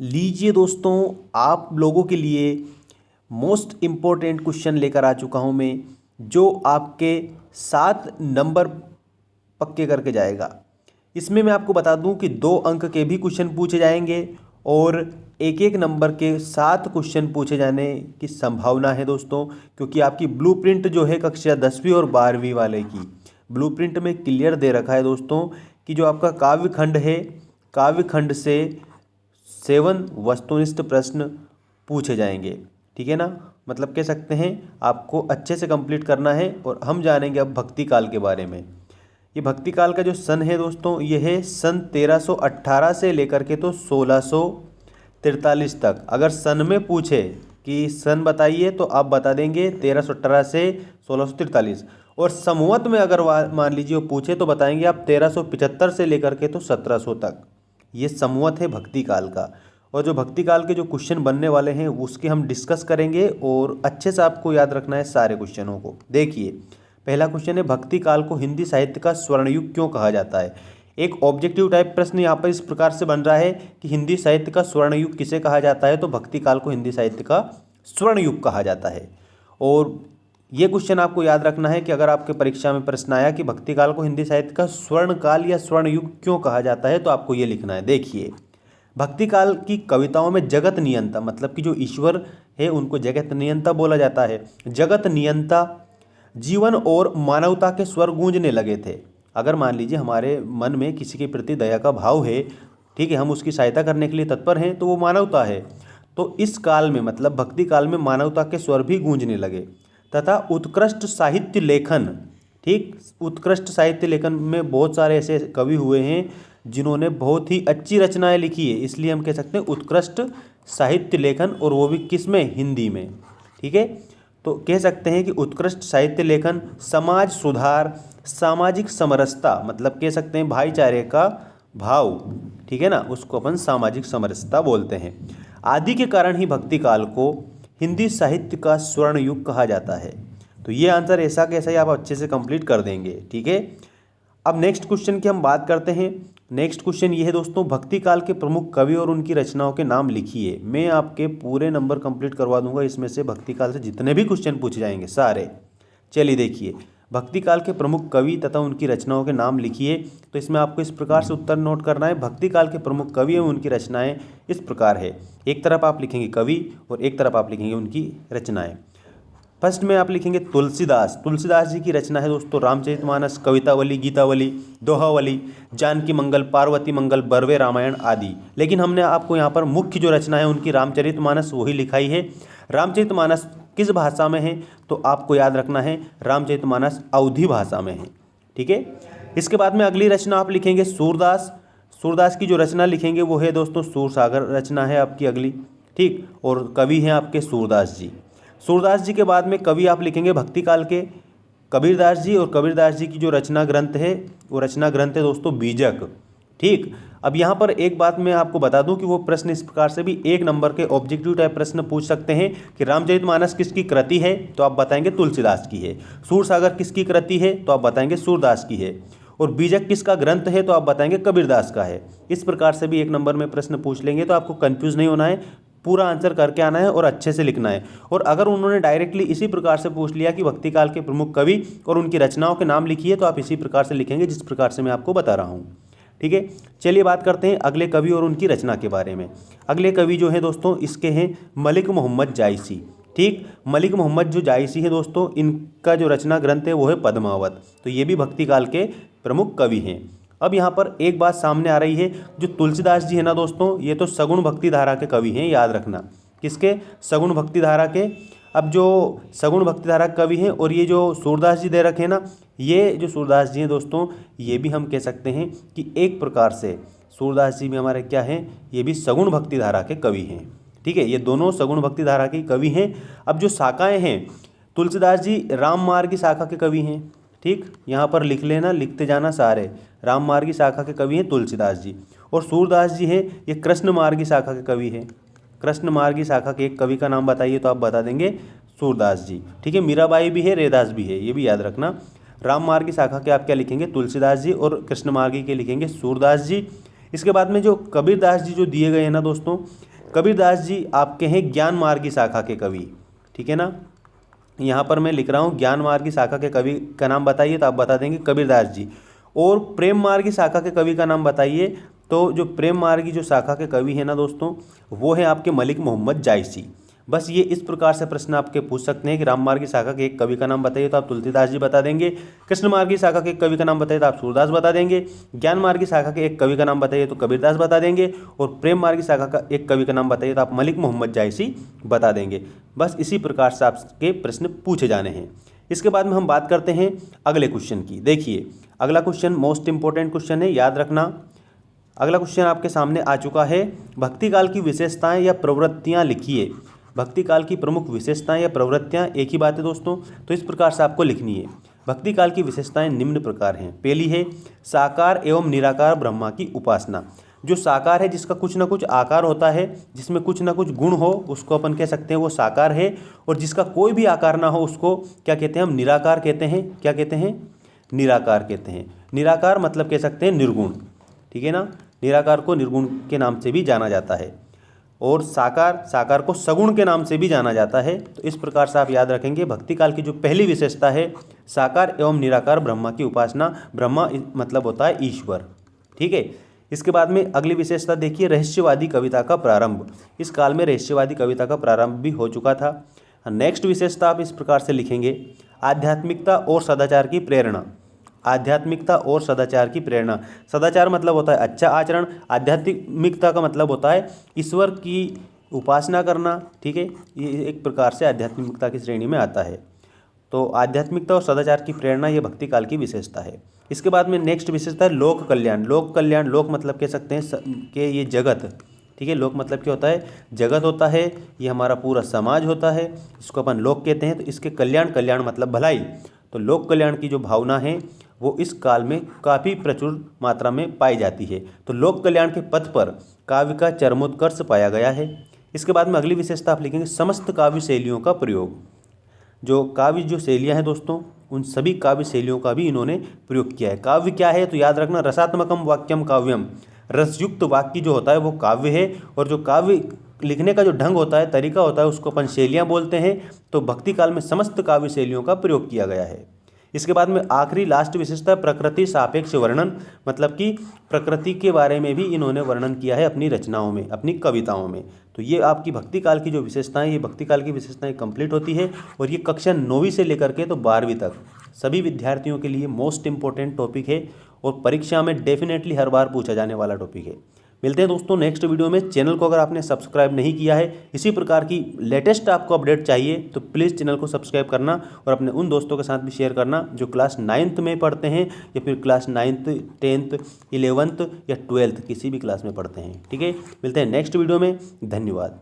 लीजिए दोस्तों, आप लोगों के लिए मोस्ट इम्पोर्टेंट क्वेश्चन लेकर आ चुका हूं मैं, जो आपके 7 नंबर पक्के करके जाएगा। इसमें मैं आपको बता दूं कि 2 अंक के भी क्वेश्चन पूछे जाएंगे और एक एक नंबर के 7 क्वेश्चन पूछे जाने की संभावना है दोस्तों, क्योंकि आपकी ब्लूप्रिंट जो है कक्षा 10वीं और 12वीं वाले की ब्लूप्रिंट में क्लियर दे रखा है दोस्तों कि जो आपका काव्यखंड है, काव्यखंड से 7 वस्तुनिष्ठ प्रश्न पूछे जाएंगे। ठीक है ना, मतलब कह सकते हैं आपको अच्छे से कंप्लीट करना है। और हम जानेंगे अब भक्ति काल के बारे में। ये भक्ति काल का जो सन है दोस्तों, ये है सन 1318 से लेकर के तो 1643 तक। अगर सन में पूछे कि सन बताइए तो आप बता देंगे 1318 से 1643। और संवत में अगर मान लीजिए वो पूछे तो बताएंगे आप 1375 से लेकर के तो 1700 तक। ये संवत है भक्ति काल का। और जो भक्ति काल के जो क्वेश्चन बनने वाले हैं उसके हम डिस्कस करेंगे और अच्छे से आपको याद रखना है सारे क्वेश्चनों को। देखिए, पहला क्वेश्चन है, भक्ति काल को हिंदी साहित्य का स्वर्ण युग क्यों कहा जाता है। एक ऑब्जेक्टिव टाइप प्रश्न यहाँ पर इस प्रकार से बन रहा है कि हिंदी साहित्य का स्वर्ण युग किसे कहा जाता है, तो भक्ति काल को हिंदी साहित्य का स्वर्ण युग कहा जाता है। और ये क्वेश्चन आपको याद रखना है कि अगर आपके परीक्षा में प्रश्न आया कि भक्ति काल को हिंदी साहित्य का स्वर्ण काल या स्वर्ण युग क्यों कहा जाता है, तो आपको ये लिखना है। देखिए, भक्ति काल की कविताओं में जगत नियंता, मतलब कि जो ईश्वर है उनको जगत नियंता बोला जाता है। जगत नियंता, जीवन और मानवता के स्वर गूंजने लगे थे। अगर मान लीजिए हमारे मन में किसी के प्रति दया का भाव है, ठीक है, हम उसकी सहायता करने के लिए तत्पर हैं, तो वो मानवता है। तो इस काल में, मतलब भक्ति काल में, मानवता के स्वर भी गूंजने लगे तथा उत्कृष्ट साहित्य लेखन, ठीक, उत्कृष्ट साहित्य लेखन में बहुत सारे ऐसे कवि हुए हैं जिन्होंने बहुत ही अच्छी रचनाएं लिखी है, इसलिए हम कह सकते हैं उत्कृष्ट साहित्य लेखन, और वो भी किस में, हिंदी में। ठीक है, तो कह सकते हैं कि उत्कृष्ट साहित्य लेखन, समाज सुधार, सामाजिक समरसता, मतलब कह सकते हैं भाईचारे का भाव, ठीक है ना, उसको अपन सामाजिक समरसता बोलते हैं, आदि के कारण ही भक्ति काल को हिंदी साहित्य का स्वर्ण युग कहा जाता है। तो ये आंसर ऐसा कैसा ही आप अच्छे से कंप्लीट कर देंगे। ठीक है, अब नेक्स्ट क्वेश्चन की हम बात करते हैं। नेक्स्ट क्वेश्चन ये है दोस्तों, भक्ति काल के प्रमुख कवि और उनकी रचनाओं के नाम लिखिए। मैं आपके पूरे नंबर कंप्लीट करवा दूंगा, इसमें से भक्ति काल से जितने भी क्वेश्चन पूछे जाएंगे सारे। चलिए देखिए, भक्ति काल के प्रमुख कवि तथा उनकी रचनाओं के नाम लिखिए। तो इसमें आपको इस प्रकार से उत्तर नोट करना है। भक्ति काल के प्रमुख कवि एवं उनकी रचनाएं इस प्रकार है, एक तरफ आप लिखेंगे कवि और एक तरफ आप लिखेंगे उनकी रचनाएं। फर्स्ट में आप लिखेंगे तुलसीदास। तुलसीदास जी की रचना है दोस्तों रामचरितमानस, कवितावली, गीतावली, दोहावली, जानकी मंगल, पार्वती मंगल, बरवे रामायण आदि। लेकिन हमने आपको यहाँ पर मुख्य जो रचना है उनकी रामचरितमानस वही लिखाई है। रामचरितमानस किस भाषा में है, तो आपको याद रखना है रामचरितमानस अवधी भाषा में है। ठीक है, इसके बाद में अगली रचना आप लिखेंगे सूरदास। सूरदास की जो रचना लिखेंगे वो है दोस्तों सूरसागर रचना है आपकी अगली, ठीक, और कवि हैं आपके सूरदास जी। सूरदास जी के बाद में कवि आप लिखेंगे भक्ति काल के कबीरदास जी, और कबीरदास जी की जो रचना ग्रंथ है वो रचना ग्रंथ है दोस्तों बीजक। ठीक, अब यहाँ पर एक बात मैं आपको बता दूं कि वो प्रश्न इस प्रकार से भी 1 नंबर के ऑब्जेक्टिव टाइप प्रश्न पूछ सकते हैं कि रामचरितमानस किसकी कृति है, तो आप बताएंगे तुलसीदास की है। सूरसागर किसकी कृति है, तो आप बताएंगे सूरदास की है। और बीजक किसका ग्रंथ है, तो आप बताएंगे कबीरदास का है। इस प्रकार से भी 1 नंबर में प्रश्न पूछ लेंगे, तो आपको कंफ्यूज नहीं होना है, पूरा आंसर करके आना है और अच्छे से लिखना है। और अगर उन्होंने डायरेक्टली इसी प्रकार से पूछ लिया कि भक्ति काल के प्रमुख कवि और उनकी रचनाओं के नाम लिखिए, तो आप इसी प्रकार से लिखेंगे जिस प्रकार से मैं आपको बता रहा हूँ। ठीक है, चलिए बात करते हैं अगले कवि और उनकी रचना के बारे में। अगले कवि जो हैं दोस्तों इसके हैं मलिक मोहम्मद जायसी। ठीक, मलिक मोहम्मद जो जायसी है दोस्तों, इनका जो रचना ग्रंथ है वो है पद्मावत। तो ये भी भक्ति काल के प्रमुख कवि हैं। अब यहाँ पर एक बात सामने आ रही है, जो तुलसीदास जी है ना दोस्तों, ये तो सगुण भक्ति धारा के कवि हैं, याद रखना। किसके, सगुण भक्ति धारा के। अब जो सगुण भक्ति धारा कवि हैं और ये जो सूरदास जी दे रखे हैं ना, ये जो सूरदास जी हैं दोस्तों, ये भी हम कह सकते हैं कि एक प्रकार से सूरदास जी भी हमारे क्या हैं, ये भी सगुण भक्ति धारा के कवि हैं। ठीक है, ये दोनों सगुण भक्ति धारा के कवि हैं। अब जो शाखाएँ हैं, तुलसीदास जी राम मार्ग की शाखा के कवि हैं। ठीक, यहाँ पर लिख लेना, लिखते जाना सारे। राम मार्ग की शाखा के कवि हैं तुलसीदास जी। और सूरदास जी हैं ये कृष्ण मार्ग की शाखा के कवि हैं। कृष्ण मार्ग की शाखा के एक कवि का नाम बताइए, तो आप बता देंगे सूरदास जी। ठीक है, मीराबाई भी है, रैदास भी है, ये भी याद रखना। राम मार्ग की शाखा के आप क्या लिखेंगे, तुलसीदास जी, और कृष्ण मार्गी के लिखेंगे सूरदास जी। इसके बाद में जो कबीरदास जी जो दिए गए हैं ना दोस्तों, कबीरदास जी आपके हैं ज्ञान मार्ग की शाखा के कवि, ठीक है ना। यहाँ पर मैं लिख रहा हूँ ज्ञान मार्ग की शाखा के कवि का नाम बताइए, तो आप बता देंगे कबीरदास जी। और प्रेम मार्ग की शाखा के कवि का नाम बताइए, तो जो प्रेम मार्ग की जो शाखा के कवि है ना दोस्तों, वो है आपके मलिक मोहम्मद जायसी। बस ये इस प्रकार से प्रश्न आपके पूछ सकते हैं कि राम मार्ग की शाखा के एक कवि का नाम बताइए, तो आप तुलसीदास जी बता देंगे। कृष्ण मार्ग की शाखा के एक कवि का नाम बताइए, तो आप सूरदास बता देंगे। ज्ञान मार्ग की शाखा के एक कवि का नाम बताइए, तो कबीरदास बता देंगे। और प्रेम मार्ग की शाखा का एक कवि का नाम बताइए, तो आप मलिक मोहम्मद जायसी बता देंगे। बस इसी प्रकार से आपके प्रश्न पूछे जाने हैं। इसके बाद में हम बात करते हैं अगले क्वेश्चन की। देखिए अगला क्वेश्चन मोस्ट इंपॉर्टेंट क्वेश्चन है, याद रखना। अगला क्वेश्चन आपके सामने आ चुका है, भक्ति काल की विशेषताएं या प्रवृत्तियां लिखिए। भक्ति काल की प्रमुख विशेषताएं या प्रवृत्तियां, एक ही बात है दोस्तों, तो इस प्रकार से आपको लिखनी है। भक्ति काल की विशेषताएं निम्न प्रकार हैं। पहली है साकार एवं निराकार ब्रह्मा की उपासना। जो साकार है, जिसका कुछ ना कुछ आकार होता है, जिसमें कुछ ना कुछ गुण हो, उसको अपन कह सकते हैं वो साकार है। और जिसका कोई भी आकार ना हो, उसको क्या कहते हैं, हम निराकार कहते हैं। क्या कहते हैं, निराकार कहते हैं। निराकार मतलब कह सकते हैं निर्गुण, ठीक है ना। निराकार को निर्गुण के नाम से भी जाना जाता है। और साकार को सगुण के नाम से भी जाना जाता है। तो इस प्रकार से आप याद रखेंगे, भक्ति काल की जो पहली विशेषता है साकार एवं निराकार ब्रह्मा की उपासना। ब्रह्मा मतलब होता है ईश्वर, ठीक है। इसके बाद में अगली विशेषता देखिए, रहस्यवादी कविता का प्रारंभ। इस काल में रहस्यवादी कविता का प्रारंभ भी हो चुका था। नेक्स्ट विशेषता आप इस प्रकार से लिखेंगे, आध्यात्मिकता और सदाचार की प्रेरणा। आध्यात्मिकता और सदाचार की प्रेरणा। सदाचार मतलब होता है अच्छा आचरण, आध्यात्मिकता का मतलब होता है ईश्वर की उपासना करना, ठीक है। ये एक प्रकार से आध्यात्मिकता की श्रेणी में आता है। तो आध्यात्मिकता और सदाचार की प्रेरणा ये भक्ति काल की विशेषता है। इसके बाद में नेक्स्ट विशेषता है लोक कल्याण। लोक कल्याण, लोक मतलब कह सकते हैं कि ये जगत, ठीक है। लोक मतलब क्या होता है, जगत होता है, ये हमारा पूरा समाज होता है, इसको अपन लोक कहते हैं। तो इसके कल्याण, कल्याण मतलब भलाई। तो लोक कल्याण की जो भावना है वो इस काल में काफ़ी प्रचुर मात्रा में पाई जाती है। तो लोक कल्याण के पथ पर काव्य का चरमोत्कर्ष पाया गया है। इसके बाद में अगली विशेषता आप लिखेंगे, समस्त काव्य शैलियों का प्रयोग। जो काव्य जो शैलियाँ हैं दोस्तों, उन सभी काव्य शैलियों का भी इन्होंने प्रयोग किया है। काव्य क्या है, तो याद रखना, रसात्मकम वाक्यम काव्यम। रसयुक्त वाक्य जो होता है वो काव्य है। और जो काव्य लिखने का जो ढंग होता है, तरीका होता है, उसको अपन शैलियाँ बोलते हैं। तो भक्ति काल में समस्त काव्य शैलियों का प्रयोग किया गया है। इसके बाद में आखिरी लास्ट विशेषता प्रकृति सापेक्ष वर्णन, मतलब कि प्रकृति के बारे में भी इन्होंने वर्णन किया है अपनी रचनाओं में, अपनी कविताओं में। तो ये आपकी भक्ति काल की जो विशेषताएं, ये भक्ति काल की विशेषताएं कंप्लीट होती है। और ये कक्षा 9वीं से लेकर के तो 12वीं तक सभी विद्यार्थियों के लिए मोस्ट इंपॉर्टेंट टॉपिक है और परीक्षा में डेफिनेटली हर बार पूछा जाने वाला टॉपिक है। मिलते हैं दोस्तों नेक्स्ट वीडियो में। चैनल को अगर आपने सब्सक्राइब नहीं किया है, इसी प्रकार की लेटेस्ट आपको अपडेट चाहिए, तो प्लीज़ चैनल को सब्सक्राइब करना और अपने उन दोस्तों के साथ भी शेयर करना जो क्लास 9th में पढ़ते हैं या फिर क्लास 9th 10th 11th या 12th किसी भी क्लास में पढ़ते हैं, ठीक है। मिलते हैं नेक्स्ट वीडियो में, धन्यवाद।